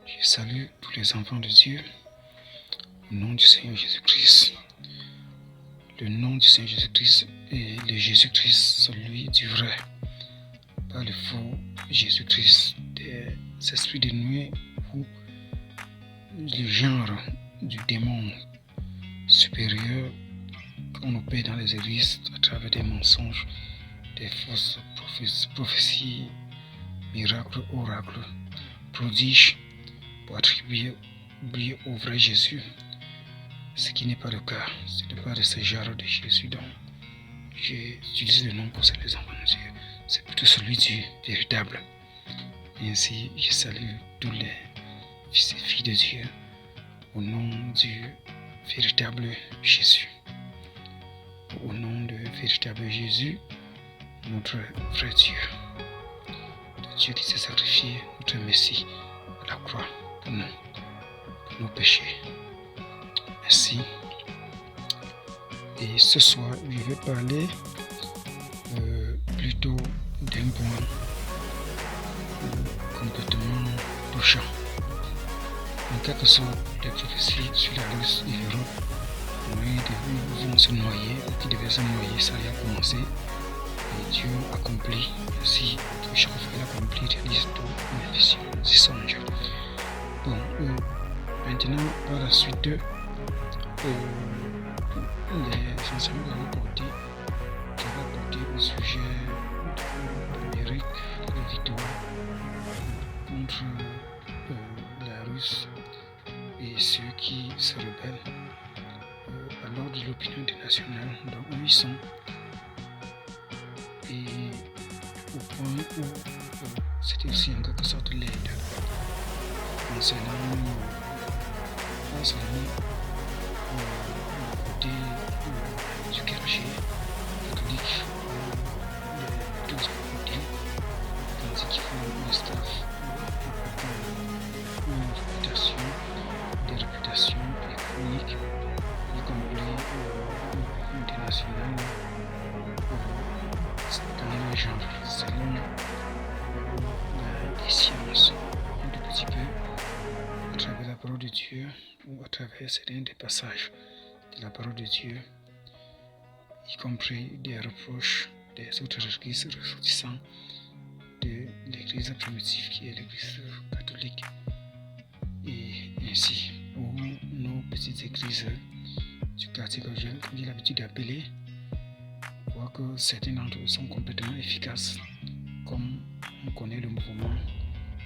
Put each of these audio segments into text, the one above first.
Je salue tous les enfants de Dieu au nom du Seigneur Jésus-Christ. Le nom du Seigneur Jésus-Christ est le Jésus-Christ, celui du vrai, pas le faux Jésus-Christ des esprits de nuit ou le genre du démon supérieur qu'on opère dans les églises à travers des mensonges, des fausses prophéties, miracles, oracles, prodiges pour attribuer au vrai Jésus, ce qui n'est pas le cas. Ce n'est pas de ce genre de Jésus dont j'utilise le nom pour les enfants de Dieu. C'est plutôt celui du véritable. Et ainsi, je salue tous les fils et filles de Dieu au nom du véritable Jésus. Au nom du véritable Jésus, notre vrai Dieu. Le Dieu qui s'est sacrifié, notre Messie, à la croix pour nous, pour nos péchés. Merci. Et ce soir, je vais parler plutôt d'un point complètement touchant. En quelque sorte, des prophéties sur la Russie et l'Europe vont se noyer, qui devaient se noyer, ça y a commencé. Et Dieu accomplit, ainsi, chaque fois qu'il accomplit, il réalise toutes mes visions et songes. Bon, maintenant, par la suite, les enseignements que j'avais apportés au sujet de l'Amérique, de victoire contre la Russie et ceux qui se rebellent à l'ordre de l'opinion internationale, donc où ils sont, et au point où c'était aussi en quelque sorte l'aide concernant pas seulement le côté du clergé catholique, de tous les côtés, tandis qu'il faut le staff des réputations économiques, y compris internationales, dans le genre, selon les sciences, un tout petit peu, à travers la parole de Dieu, ou à travers certains des passages de la parole de Dieu, y compris des reproches des autres églises ressortissant de l'église primitive qui est l'église catholique, et ainsi, où nos petites églises du quartier que j'ai l'habitude d'appeler, quoique certains d'entre eux sont complètement efficaces, comme on connaît le mouvement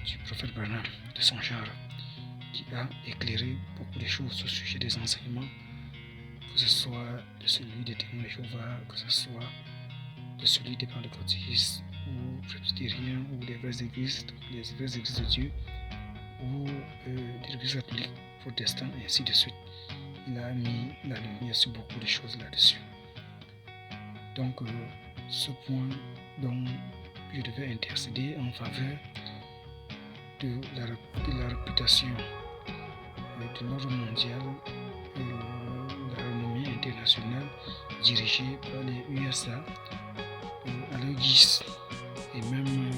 du prophète Branham, de son genre, qui a éclairé beaucoup de choses au sujet des enseignements, que ce soit de celui des témoins de Jéhovah, que ce soit de celui des pentecôtistes, ou presbytériens, ou des vraies églises, les vraies églises de Dieu, ou des églises catholiques, protestantes, et ainsi de suite. Il a mis la lumière sur beaucoup de choses là-dessus. Donc, ce point dont je devais intercéder en faveur de la réputation de l'ordre mondial, la renommée internationale dirigée par les USA à leur guise, et même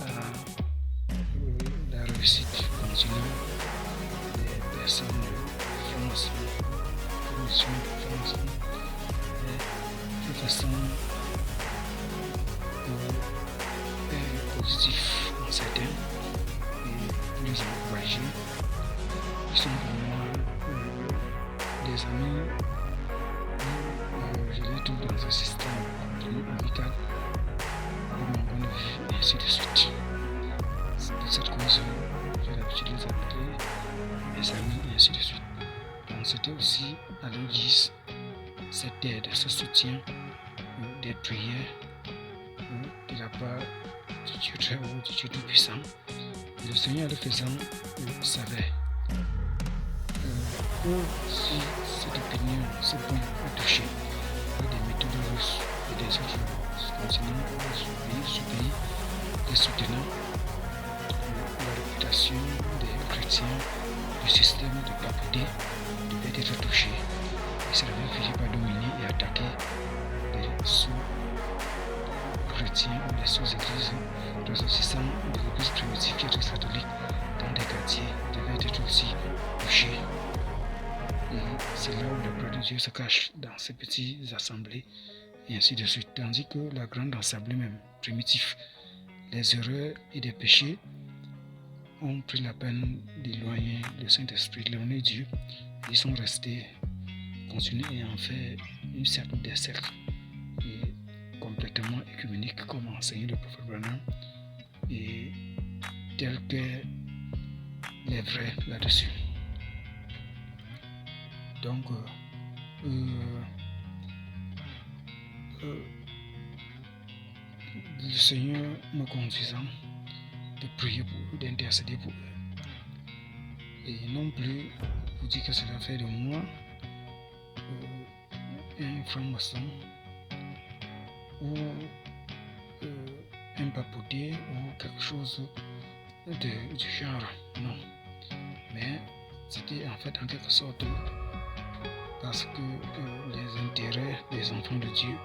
à la réussite continue des personnes de France, commission de France, de façon positive en certains, et les encourager. Ils sont pour moi des amis, je les trouve dans un système amical, avec mon point de vue, et ainsi de suite. C'est pour cette cause j'ai l'habitude de les appeler mes amis, et ainsi de suite. Donc c'était aussi à leur guise cette aide, ce soutien, des prières de la part du Dieu très haut, du Dieu tout-puissant. Et le Seigneur, le faisant, savait si cette opinion, ce point est touché par des méthodes russes et des autres continents, ce pays, des soutenants, la réputation des chrétiens, le système de papauté devait être touché. Et ça devait finir par dominer et attaquer les chrétiens ou les sous-églises ressortissant de l'église primitive catholique dans des quartiers devaient être aussi touchés. Et c'est là où la gloire de Dieu se cache, dans ces petites assemblées, et ainsi de suite. Tandis que la grande assemblée même, primitive, les erreurs et des péchés ont pris la peine d'éloigner le Saint-Esprit, d'éloigner Dieu. Ils sont restés, continués et en fait une secte des sectes, et complètement écuménique, comme a enseigné le prophète Branham, et tel que les vrais là-dessus. Donc, le Seigneur me conduisant de prier pour eux, d'intercéder pour eux. Et non plus vous dire que cela fait de moi un franc-maçon ou un papauté ou quelque chose du genre. Non. Mais c'était en fait en quelque sorte parce que les intérêts des enfants de Dieu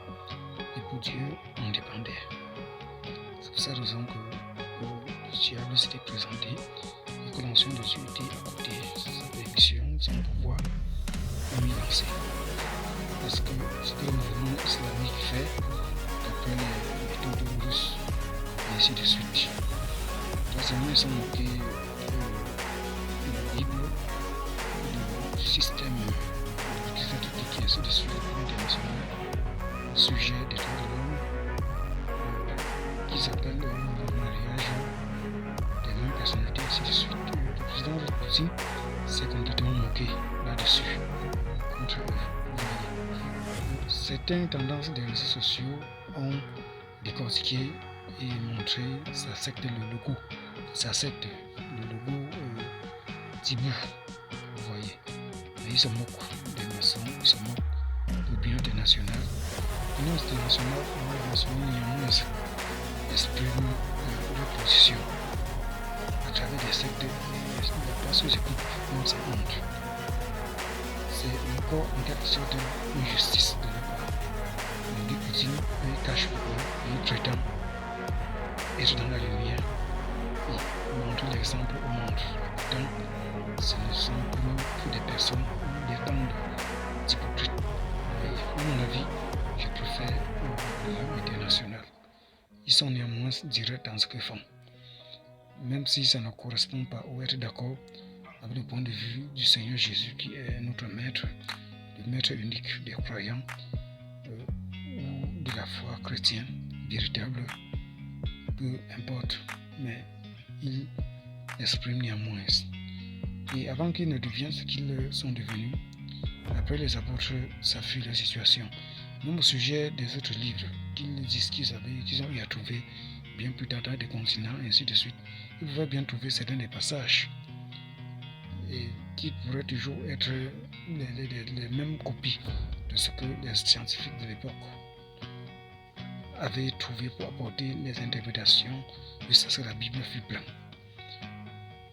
et pour Dieu en dépendaient. C'est pour cette raison que le diable s'était présenté et que l'ancien de Dieu était à côté de sa permission sans pouvoir lui lancer. Parce que ce que le mouvement islamique fait, d'après les méthodes russes, et ainsi de suite. Troisièmement, ils sont moqués de la Bible, du système de l'Église catholique et ainsi de suite, international, au sujet des droits de l'homme, qu'ils appellent le mariage des mêmes personnalités, ainsi de suite. Le président Poutine s'est complètement moqué là-dessus, contre eux. Certaines tendances des réseaux sociaux ont décortiqué et montré sa secte, le logo, Thibaut, vous voyez. Mais ils se moquent des maçons, ils se moquent de l'opinion internationale. L'opinion internationale, les maçons néanmoins expriment leur position à travers des sectes. La personne s'écoute comme ça honte. C'est encore en quelque sorte une justice de leur part. On dit Poutine, il cache pour eux, il prétend être dans la lumière et montrer l'exemple au monde. Donc, ce ne sont que des personnes, des bandes d'hypocrites. À mon avis, je préfère l'opinion internationale. Ils sont néanmoins directs dans ce qu'ils font. Même si ça ne correspond pas ou être d'accord avec le point de vue du Seigneur Jésus qui est notre maître, le maître unique des croyants ou de la foi chrétienne véritable, peu importe, mais il exprime néanmoins. Et avant qu'ils ne deviennent ce qu'ils sont devenus, après les apôtres, ça fut la situation. Même au sujet des autres livres qu'ils disent qu'ils ont eu à trouver bien plus tard dans des continents, et ainsi de suite, ils pouvaient bien trouver certains des passages et qui pourraient toujours être les mêmes copies de ce que les scientifiques de l'époque avaient trouvé pour apporter les interprétations jusqu'à ce que la Bible fût pleine.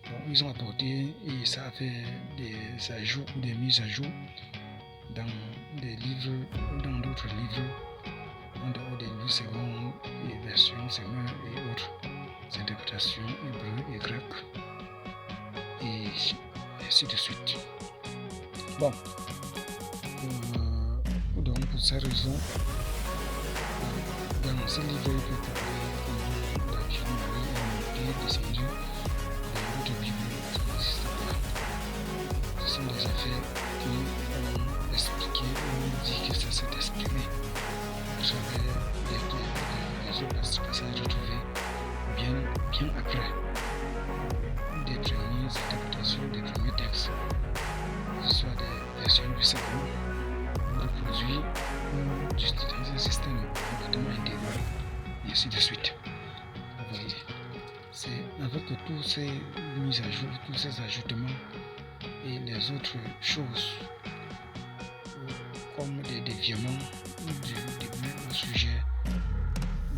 Bon, ils ont apporté et ça a fait des ajouts ou des mises à jour dans des livres, dans d'autres livres, en dehors des livres secondes et versions secondes et autres interprétations hébreu et grec et ainsi de suite. Bon, donc pour cette raison, dans ce livre, il peut parler comment la Vierge Marie est montée, descendue dans l'autre Bible, ça n'existe pas. Ce sont des affaires qui ont expliqué, on dit que ça s'est exprimé à travers les autres passages retrouvés bien après des premières interprétations, des premiers textes, que ce soit des versions du second, reproduits ou dans un système complètement intégral, et ainsi de suite. Vous voyez, c'est avec tous ces mises à jour, tous ces ajoutements et les autres choses, comme des déviements du début au sujet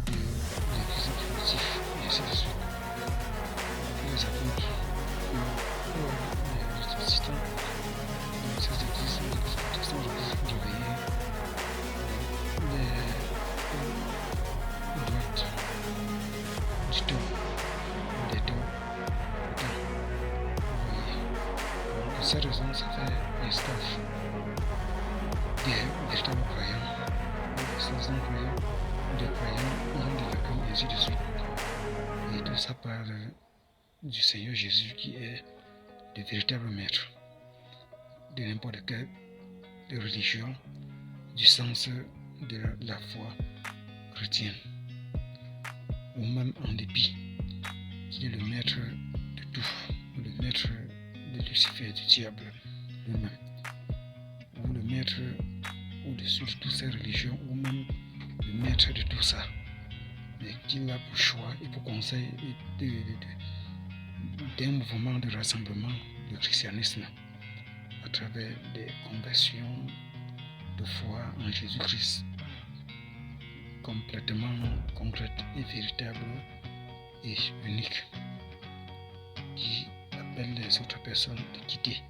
de l'église primitive, et ainsi de suite. Les apôtres, les ressuscitants, dans ces églises, les églises réveillées, les du tout, des taux, autant. Vous voyez. Pour cette raison, ça fait un staff des véritables croyants, des soi-disant croyants, des croyants ayant des lacunes, et ainsi de suite. Et tout ça parle du Seigneur Jésus qui est le véritable maître de n'importe quelle religion, du sens de la foi chrétienne, ou même en dépit, qu'il est le maître de tout, ou le maître de Lucifer, du diable lui-même, ou le maître au-dessus de toutes ces religions, ou même le maître de tout ça, mais qu'il a pour choix et pour conseil d'un mouvement de rassemblement, le christianisme, à travers des conversions de foi en Jésus-Christ, complètement concrète et véritable et unique, qui appelle les autres personnes de quitter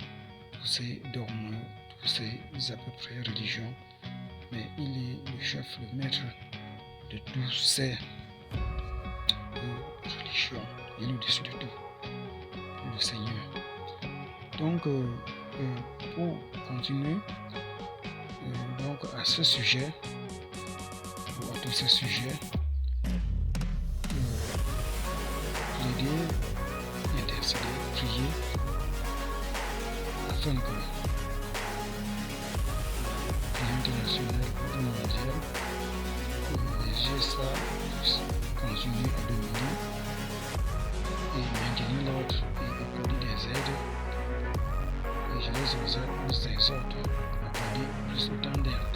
tous ces dogmes, tous ces à peu près religions, mais il est le chef, le maître de tous ces religions, il est au-dessus de tout, le Seigneur. Donc, pour continuer, donc à ce sujet, ou à tous ces sujets, plaider, intercéder, prier, afin que l'international ou mondial, les GSA puissent continuer à dominer et maintenir l'ordre et accorder des aides. Et je les exhorte à accorder plus autant d'aide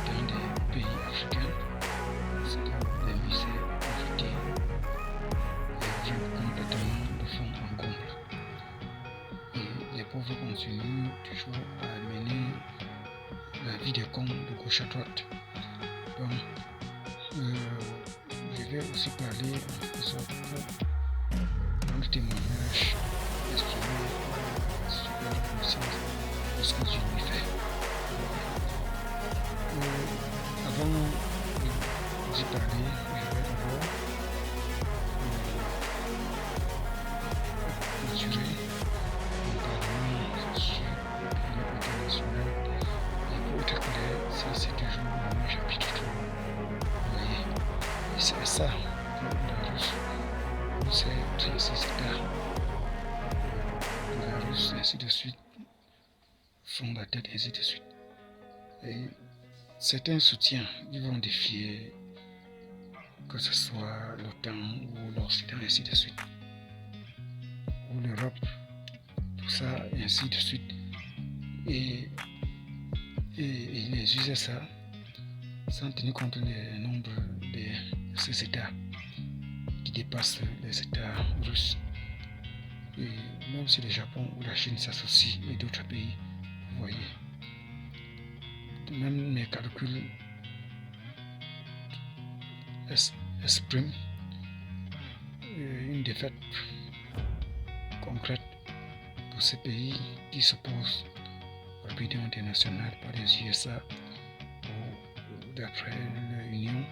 dans des pays africains, parce que les misères africaines les complètement de fond en comble. Et les pauvres continuent toujours à mener la vie des cons de gauche à droite. Donc, je vais aussi parler en sorte dans le témoignage, exprimer super reconnaissance de ce que Dieu lui fait. Avant d'y parler, je vais d'abord clôturer mon parlement sur le plan international. Et pour être clair, ça c'est toujours le même chapitre 3. Vous voyez, et c'est ça pour la Russie, où c'est 36 États. La Russie, ainsi de suite, font la tête, ainsi de suite. Et certains soutiens, ils vont défier que ce soit l'OTAN ou l'Occident, ainsi de suite, ou l'Europe, tout ça, ainsi de suite. Et les USA, sans tenir compte du nombre de ces États qui dépassent les États russes. Et même si le Japon ou la Chine s'associent et d'autres pays, vous voyez, même mes calculs expriment une défaite concrète pour ces pays qui s'opposent au l'opinion internationale par les USA ou d'après l'Union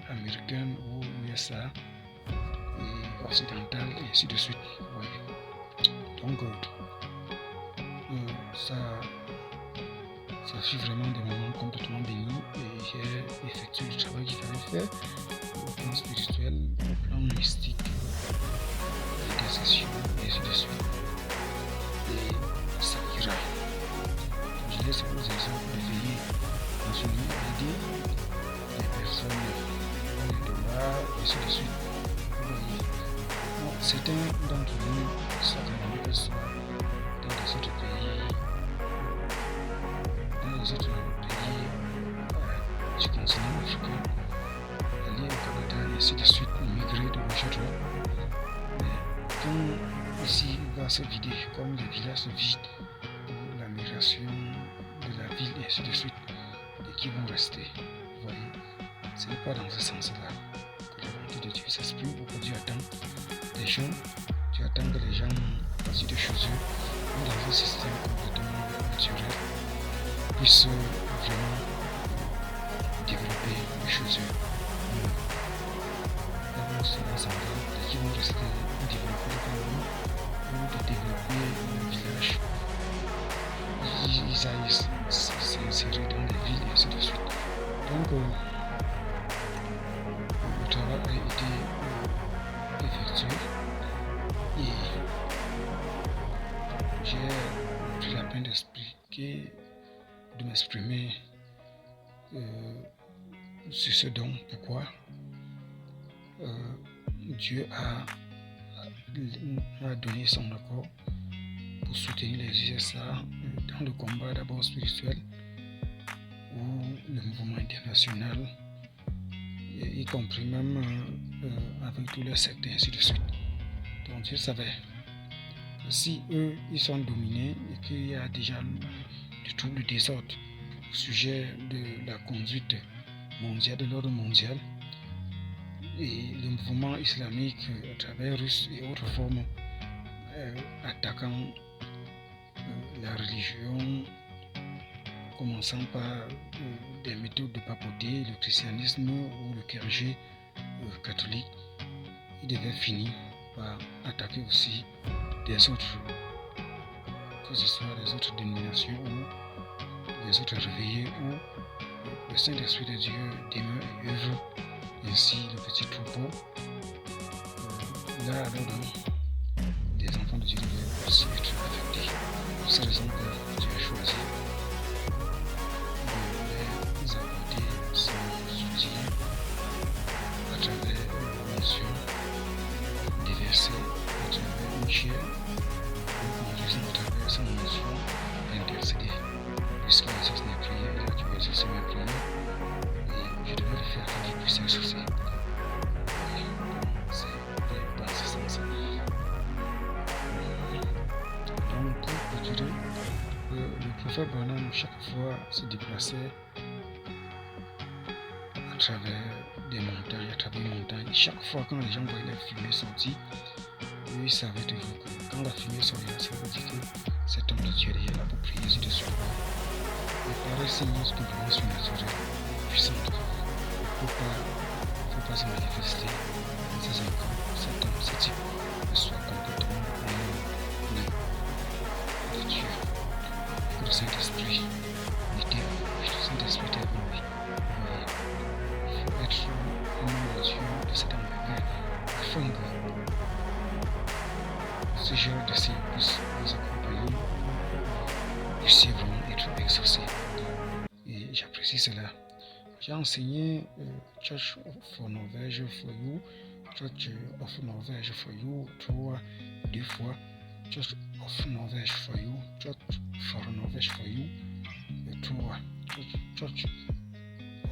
américaine ou USA et occidentale et ainsi de suite. Ouais. Donc ça fut vraiment des moments complètement bénis et j'ai effectué le travail qu'il fallait faire au plan spirituel, au plan mystique, l'intercession et ainsi de suite. Et ça ira. Je laisse aux exemples de veiller continuer à aider les personnes dans les dollars et ainsi de suite. Bon, certains d'entre nous, certainement que ce soit dans les autres pays, du continent africain, aller au Canada et ainsi de suite, migrer de gauche à droite. Mais quand ici va se vider, comme les villas se vident pour la migration de la ville et ainsi de suite, et qui vont rester, vous voyez, ce n'est pas dans ce sens-là que la volonté de Dieu s'exprime ou que Dieu attend des gens. Dieu attend que les gens partent de chez eux ou dans un système complètement naturel puissent vraiment développer chez eux. D'abord, c'est les endroits qui vont rester développer le Cameroun ou de développer le village. Ils aillent s'insérer dans les villes et ainsi de suite. Donc, le travail a été effectué et j'ai pris la peine de m'exprimer sur ce don. Pourquoi Dieu a donné son accord pour soutenir les USA dans le combat d'abord spirituel ou le mouvement international, y compris même avec tous les sectes et ainsi de suite. Donc Dieu savait que si eux ils sont dominés et qu'il y a déjà du trouble, du désordre au sujet de la conduite mondiale, de l'ordre mondial, et le mouvement islamique à travers Russes et autres formes attaquant la religion, commençant par des méthodes de papauté, le christianisme ou le clergé catholique, il devait finir par attaquer aussi des autres, que ce soit les autres dénominations ou les autres réveillés où le Saint-Esprit de Dieu demeure et œuvre. Ainsi, le petit troupeau, là alors les enfants de Dieu devaient aussi être affectés. Pour cette raison que Dieu a choisi de les apporter son soutien à travers une mention des versets, à travers une chair, en raison à travers son mention d'intercéder. Puisque Jésus n'est prié, il a dû exercer mes prières. Je devais le faire pour qu'il puisse exaucer. C'est dans ce sens. Donc, pour clôturer, le prophète Branham, chaque fois, se déplaçait à travers des montagnes, à travers les montagnes. Et chaque fois, quand les gens voyaient la fumée sortir, eux, ils savaient toujours que quand la fumée sortait, ça veut dire que cet homme de Dieu est déjà là pour prier sur dessus. Les paroles signent que vraiment surnaturelles, puissantes. Il ne faut pas se manifester dans ces endroits, cet homme, ce type, ne soit complètement né de Dieu. Que le Saint-Esprit était en lui, le Saint-Esprit était en lui. Il faut être un homme de Dieu de cette envergure afin que ce genre de signes puisse nous accompagner, puisse vraiment être exaucé. Et j'apprécie cela. J'ai enseigné Church for Norvège for You, Church of Norvège for You, 2 fois, Church of Norvège for You, Church for Norvège for You, 3, Church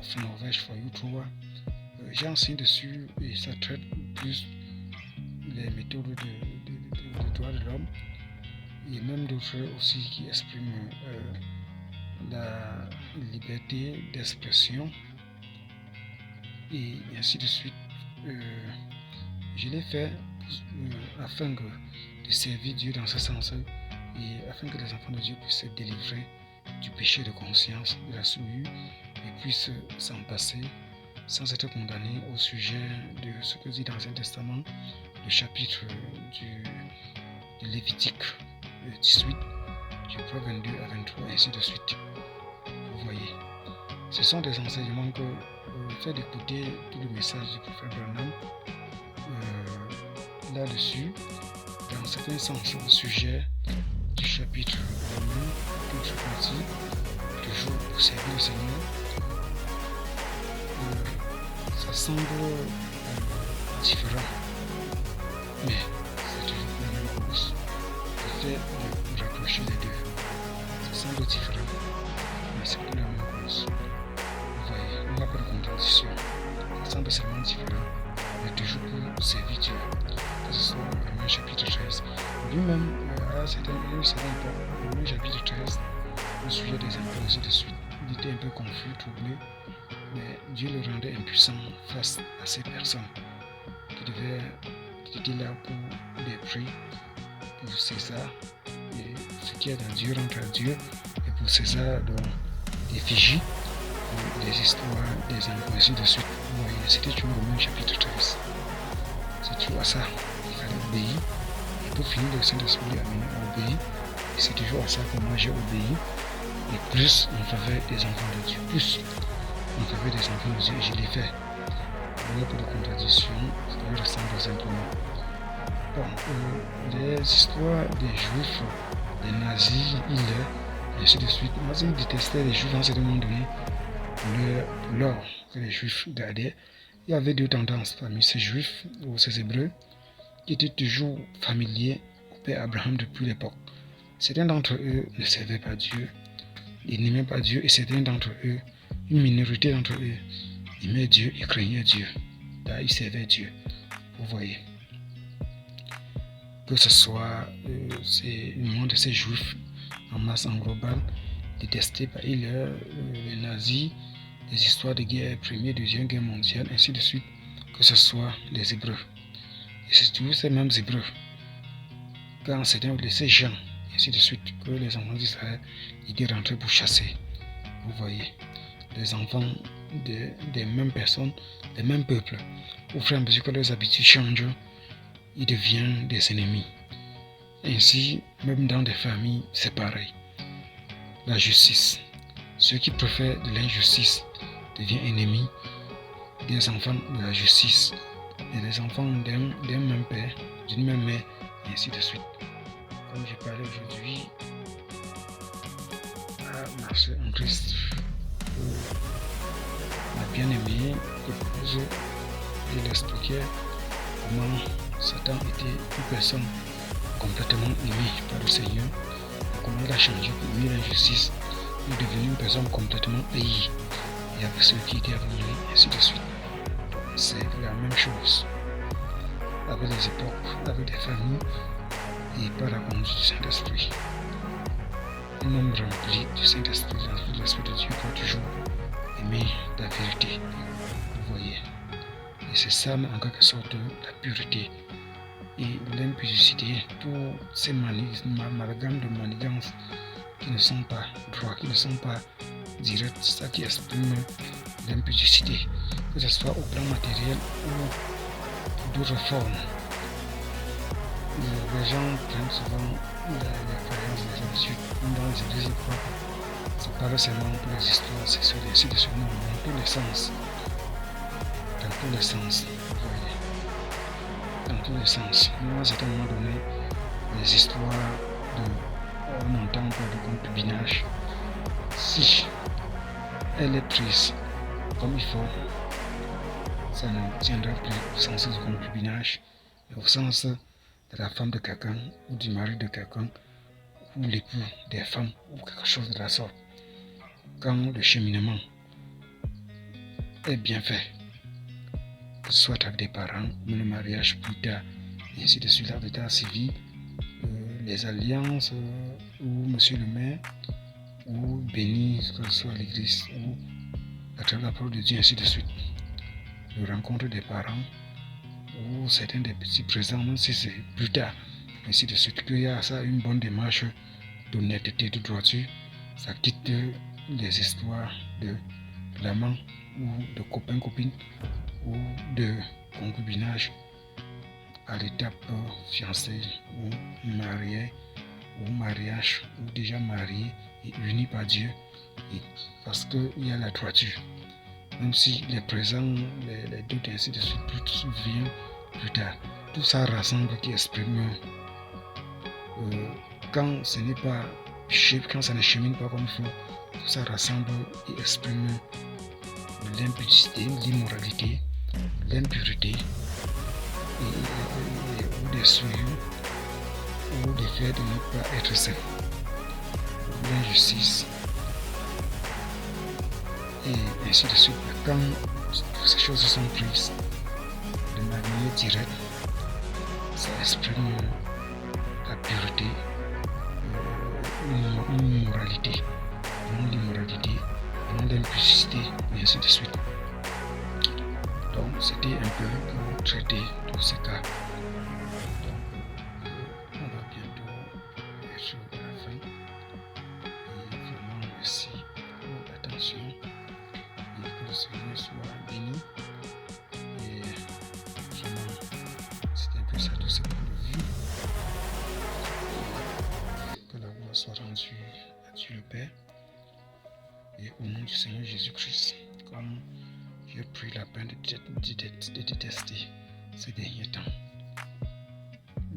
of Norvège for You, 3. J'ai enseigné dessus et ça traite plus les méthodes de droits de l'homme et même d'autres aussi qui expriment la liberté d'expression et ainsi de suite. Je l'ai fait afin de servir Dieu dans ce sens et afin que les enfants de Dieu puissent se délivrer du péché de conscience, de la souillure et puissent s'en passer sans être condamnés au sujet de ce que dit dans l'Ancien Testament, le chapitre de Lévitique 18, du proverbe 22 à 23, et ainsi de suite. Vous voyez, ce sont des enseignements que le fait d'écouter tout le message du prophète Branham là-dessus, dans certains sens, au sujet du chapitre 22, toute partie, toujours pour servir le Seigneur, ça semble différent, mais c'est toujours la même cause. Le fait de rapprocher les deux, ça semble différent, mais c'est pour la même cause. Vous voyez, on n'a pas de contradiction. Ça semble seulement différent, mais toujours pour servir Dieu. Que ce soit Romains chapitre 13. Lui-même, à un certain époque, Romains chapitre 13, au sujet des impôts de suite, il était un peu confus, troublé, mais Dieu le rendait impuissant face à ces personnes qui étaient là pour des prix, pour César, et ce qui est dans Dieu rentre à Dieu, et pour César, donc, l'effigie, les histoires des enfants, ainsi de suite. Vous voyez, c'était toujours Romains chapitre 13. C'est toujours à ça qu'il fallait obéir. Et pour finir, le Saint-Esprit a amené à obéir. Et c'est toujours à ça que moi j'ai obéi. Et plus en faveur des enfants de Dieu. Plus en faveur des enfants de Dieu. Et je l'ai fait. Voilà pour la contradiction. Je ressemble simplement. Bon, les histoires des Juifs, des nazis, Hitler, et ainsi de suite. Moi, ils détestaient les Juifs à un moment donné. L'or que les Juifs gardaient. Il y avait deux tendances parmi ces Juifs ou ces Hébreux qui étaient toujours familiers au Père Abraham depuis l'époque. Certains d'entre eux ne servaient pas Dieu, ils n'aimaient pas Dieu, et certains d'entre eux, une minorité d'entre eux, aimaient Dieu et craignaient Dieu. Là, ils servaient Dieu. Vous voyez. Que ce soit le monde de ces Juifs en masse, en global, détestés par Hitler, les nazis, les histoires de guerre, première, deuxième guerre mondiale, ainsi de suite, que ce soit les Hébreux. Et c'est toujours ces mêmes Hébreux, quand certains de ces gens, ainsi de suite, que les enfants d'Israël étaient rentrés pour chasser. Vous voyez, les enfants des mêmes personnes, des mêmes peuples, au fur et à mesure que leurs habitudes changent, ils deviennent des ennemis. Ainsi, même dans des familles, c'est pareil. La justice. Ceux qui préfèrent de l'injustice deviennent ennemis des enfants de la justice et des enfants d'un même père, d'une même mère, et ainsi de suite. Comme je parlais aujourd'hui à ma soeur en Christ, ma bien-aimée épouse, et l'expliquait comment Satan était une personne complètement aimée par le Seigneur, comment il a changé pour aimer l'injustice, il est devenu une personne complètement haïe. Et avec ceux qui étaient avec lui, et ainsi de suite. C'est la même chose avec les époques, avec les familles et par la conduite du Saint-Esprit. Un homme rempli du Saint-Esprit, l'Esprit de Dieu doit toujours aimer la vérité. Vous voyez. Et c'est ça, en quelque sorte, la pureté et l'impudicité, tous ces amalgames de manigances qui ne sont pas droits, qui ne sont pas directs, c'est ça qui exprime l'impudicité, que ce soit au plan matériel ou d'autres formes. Les gens prennent souvent les croyances, les habitudes, dans les églises propres. C'est pas seulement pour les histoires sexuelles, ainsi de suite, dans tous les sens. Dans tous les sens, vous voyez. Dans tous les sens. Moi, c'est à un moment donné, les histoires de montant de concubinage, si elle est prise comme il faut, ça ne tiendra plus au sens du concubinage, mais au sens de la femme de quelqu'un ou du mari de quelqu'un ou l'époux des femmes ou quelque chose de la sorte. Quand le cheminement est bien fait, que ce soit avec des parents, ou le mariage plus tard, et ainsi de suite, l'état civil, les alliances, ou monsieur le maire, ou béni, que ce soit l'église, ou à travers la parole de Dieu, ainsi de suite. Le rencontre des parents, ou certains des petits présents, même si c'est plus tard, ainsi de suite, qu'il y a ça une bonne démarche d'honnêteté, de droiture, ça quitte les histoires de l'amant ou de copain-copine ou de concubinage à l'étape fiancée ou mariée ou mariage ou déjà marié et uni par Dieu, et parce qu'il y a la droiture. Même si les présents, les doutes ainsi de suite, tout vient plus tard. Tout ça rassemble qui exprime quand ce n'est pas quand ça ne chemine pas comme il faut, tout ça rassemble et exprime l'impudicité, l'immoralité, l'impureté, ou des souillures, ou des faits de ne pas être saint, l'injustice, et ainsi de suite. Quand toutes ces choses sont prises de manière directe, ça exprime la pureté, une moralité, non l'immoralité, non l'impudicité, et ainsi de suite. Donc c'était un peu pour traiter tous ces cas. Donc on va bientôt être à la fin. Et vraiment merci pour l'attention. Dieu le Père et au nom du Seigneur Jésus-Christ, comme j'ai pris la peine de détester ces derniers temps.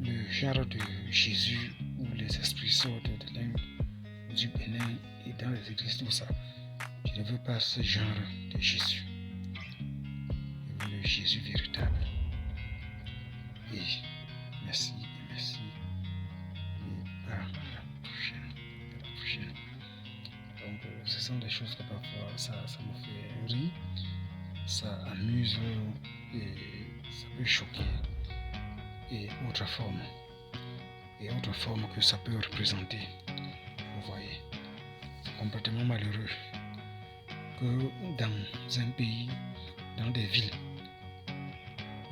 Le genre de Jésus où les esprits sortent de l'Inde, du Bénin et dans les églises, tout ça, je ne veux pas ce genre de Jésus. Je veux le Jésus véritable. Et merci. Et à la prochaine. Donc, ce sont des choses que parfois ça me fait rire, ça amuse et ça peut choquer. Et autre forme que ça peut représenter. Vous voyez, c'est complètement malheureux que dans un pays, dans des villes,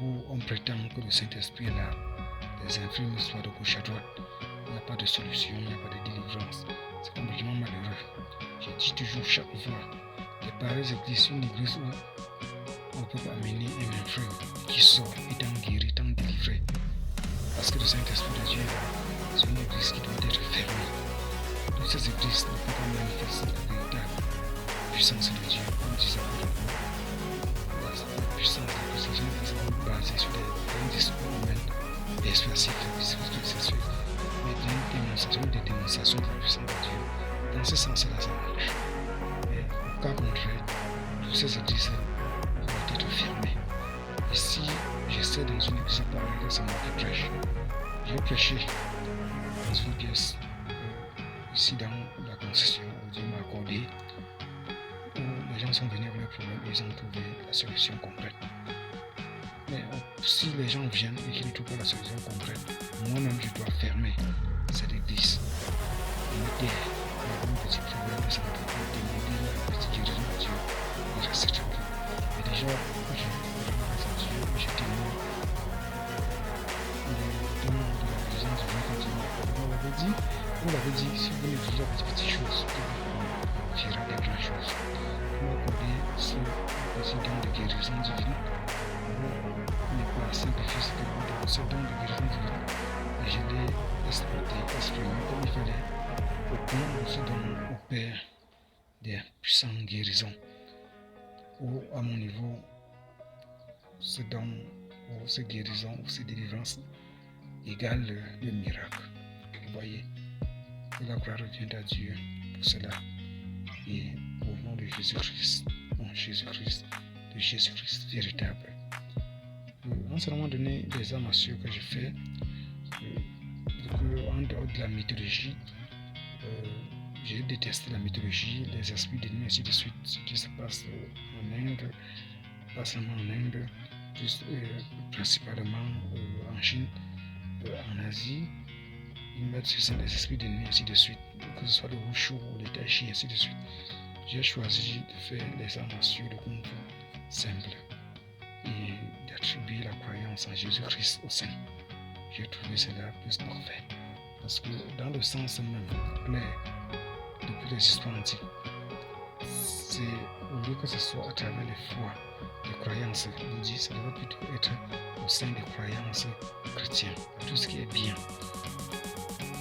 où on prétend que le Saint-Esprit est là, les infirmes soient de gauche à droite, il n'y a pas de solution, il n'y a pas de délivrance. C'est complètement malheureux. Je dis toujours chaque fois, les pareilles églises, une église où on peut amener un infirme qui sort étant guéri, étant délivré. Parce que le Saint-Esprit de Dieu est là, c'est une église qui doit être fermée. Toutes ces églises ne peuvent pas manifester la véritable puissance de Dieu, comme disait la puissance de la puissance est basée sur des discours humains, persuasifs, des discours sexuels, mais des démonstrations de la puissance de Dieu. Dans ce sens-là, ça marche. Mais au cas contraire, toutes ces églises doivent être fermées. Et si j'essaie dans une église à parler, c'est moi qui prêche. J'ai prêché dans une pièce ici dans la concession où Dieu m'a accordé, où les gens sont venus avec leurs problèmes et ils ont trouvé la solution complète. Mais si les gens viennent et qu'ils ne trouvent pas la solution complète, moi-même je dois fermer cette église. Il y a un petit problème de santé, demander la petite guérison à Dieu, il reste tranquille. Et déjà, je témoigne de la présence de Dieu continue. Vous l'avez dit, si vous négligez les petites choses, vous verrez des grandes choses. Vous accordez ce petit don de guérison divine, vous n'êtes pas simplifié ce que vous devez, ce don de guérison divine. Et je l'ai exprimé comme il fallait, au point où ce don opère des puissantes guérisons. Ou à mon niveau, ce don ou ces guérisons ou ces délivrances égale le miracle. Vous voyez, que la gloire revient à Dieu pour cela. Et au nom de Jésus-Christ, de Jésus-Christ véritable. En ce moment donné, les armes à ceux que je fais, en dehors de la mythologie, j'ai détesté la mythologie, les esprits d'ennemis, ainsi de suite. Ce qui se passe en Inde, pas seulement en Inde, principalement en Chine, en Asie, ils mettent sur ça les esprits d'ennemis, ainsi de suite, que ce soit le wushu ou le tai chi, ainsi de suite. J'ai choisi de faire les arts martiaux de kung fu simples et d'attribuer la croyance en Jésus-Christ au sein. J'ai trouvé cela plus parfait. Parce que dans le sens même clair, depuis les histoires antiques, c'est au lieu que ce soit à travers les foi, les croyances, on dit ça doit plutôt être au sein des croyances chrétiennes. Tout ce qui est bien,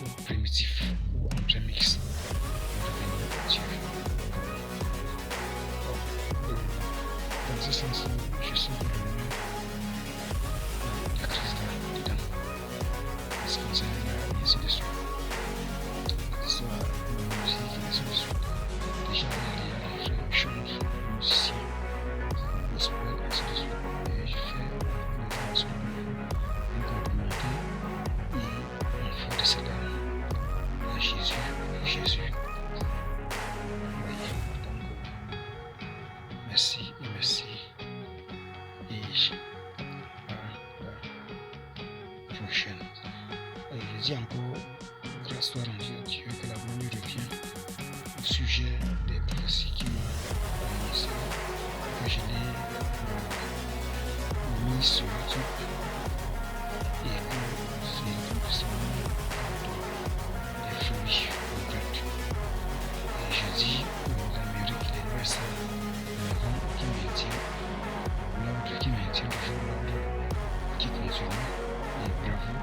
ou primitif, ou entremix, Dieu. Dans ce sens, je suis devenu la Christ dedans. Parce que nous allons ainsi de suite. Que ce soit la musique, ainsi de suite. Déjà, il y a les frères chantent, les musiciens, le gospel, ainsi de suite. Et je fais une formation de complémentaire et on fait de cela à Jésus. Oui, donc, merci et merci. Et à la prochaine. Et je dis encore, grâce soit rendue à Dieu, que la gloire lui revient au sujet des prophéties qui m'a annoncé, que je l'ai mis sur YouTube et que c'est puissamment des fruits concrets. Et je dis l'Amérique, les USA, le vent qui maintient, l'ordre qui maintient toujours l'ordre qui continue. Et bravo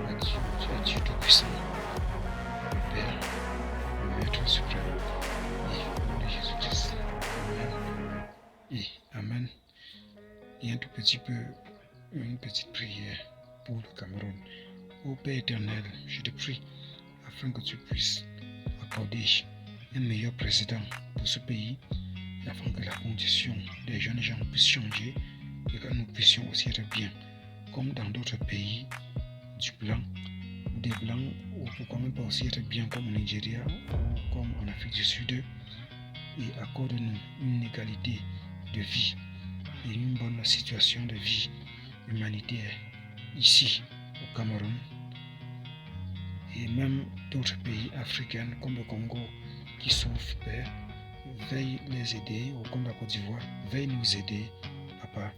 à Dieu, Dieu Tout-Puissant, le Père, Maître suprême. Et au nom de Jésus-Christ. Amen. Et Amen. Et un tout petit peu, une petite prière pour le Cameroun. Ô Père éternel, je te prie afin que tu puisses accorder un meilleur président pour ce pays, afin que la condition des jeunes gens puisse changer et que nous puissions aussi être bien, comme dans d'autres pays du blanc, ou des blancs, ou pourquoi même pas aussi être bien comme au Nigeria ou comme en Afrique du Sud, et accorde-nous une égalité de vie et une bonne situation de vie humanitaire ici au Cameroun et même d'autres pays africains comme le Congo qui souffrent, Père, veille les aider, ou comme la Côte d'Ivoire, veille nous aider, Papa,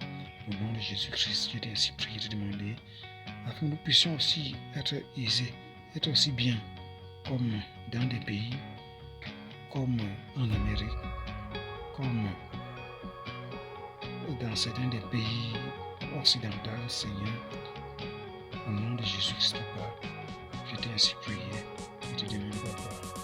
au nom de Jésus-Christ, je t'ai ainsi prié de demander, afin que nous puissions aussi être aisés, être aussi bien, comme dans des pays, comme en Amérique, comme dans certains des pays occidentaux, Seigneur, au nom de Jésus-Christ, Papa, je t'ai ainsi prié, je te demande, Papa.